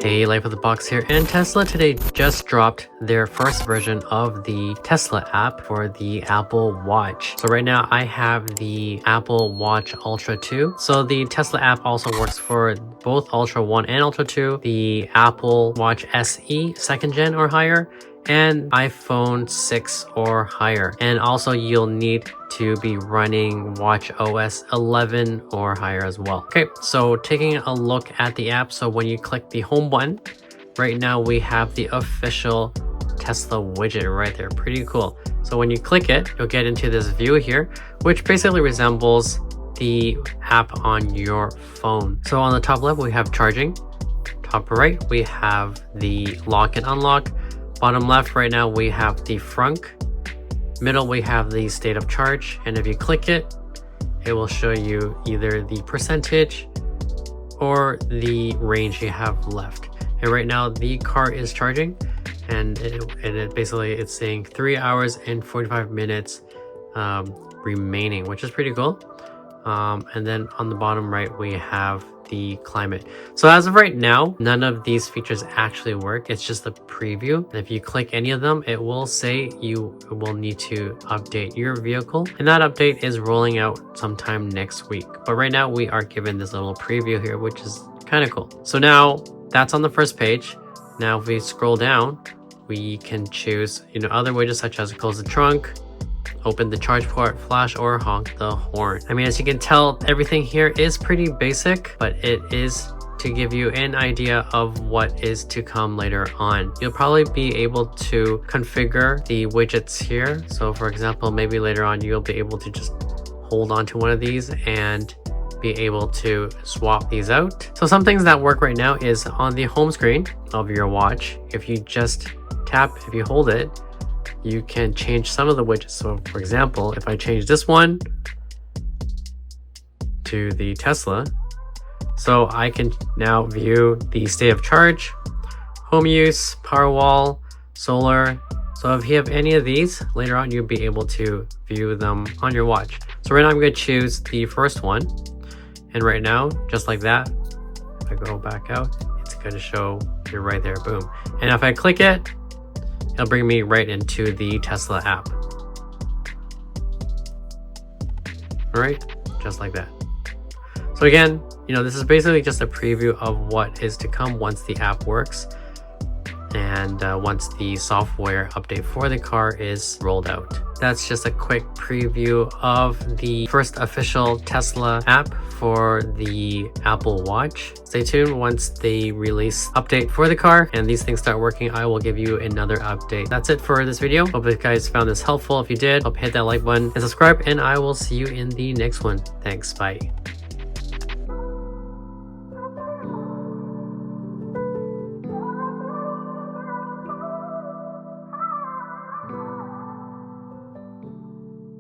Hey, Life with the Box here, and Tesla today just dropped their first version of the Tesla app for the Apple Watch. So right now I have the Apple Watch Ultra 2. So the Tesla app also works for both Ultra 1 and Ultra 2, the Apple Watch SE 2nd gen or higher, and iPhone 6 or higher. And also you'll need to be running watch OS 11 or higher as well. Okay, so taking a look at the app, so when you click the home button, right now we have the official Tesla widget right there. Pretty cool. So when you click it, you'll get into this view here, which basically resembles the app on your phone. So on the top left, we have charging. Top right, we have the lock and unlock. Bottom left right now we have the frunk. Middle we have the state of charge, and if you click it, it will show you either the percentage or the range you have left. And right now the car is charging, and it basically it's saying 3 hours and 45 minutes remaining, which is pretty cool. And then on the bottom right we have the climate. So as of right now, none of these features actually work. It's just a preview. If you click any of them, it will say you will need to update your vehicle, and that update is rolling out sometime next week. But right now we are given this little preview here, which is kind of cool. So now that's on the first page. Now if we scroll down, we can choose other widgets such as close the trunk, open the charge port, flash, or honk the horn. I mean, as you can tell, everything here is pretty basic, but it is to give you an idea of what is to come later on. You'll probably be able to configure the widgets here. So for example, maybe later on you'll be able to just hold on to one of these and be able to swap these out. So some things that work right now is on the home screen of your watch. If you just tap, if you hold it, you can change some of the widgets. So for example, if I change this one to the Tesla, so I can now view the state of charge, home use, power wall, solar. So if you have any of these, later on you'll be able to view them on your watch. So right now I'm going to choose the first one, and right now, just like that, if I go back out, it's going to show it right there, boom. And if I click it, it'll bring me right into the Tesla app. All right, just like that. So again, this is basically just a preview of what is to come once the app works, and once the software update for the car is rolled out. That's just a quick preview of the first official Tesla app for the Apple Watch. Stay tuned. Once they release update for the car and these things start working, I will give you another update. That's it for this video. Hope you guys found this helpful. If you did, hope hit that like button and subscribe, and I will see you in the next one. Thanks, bye.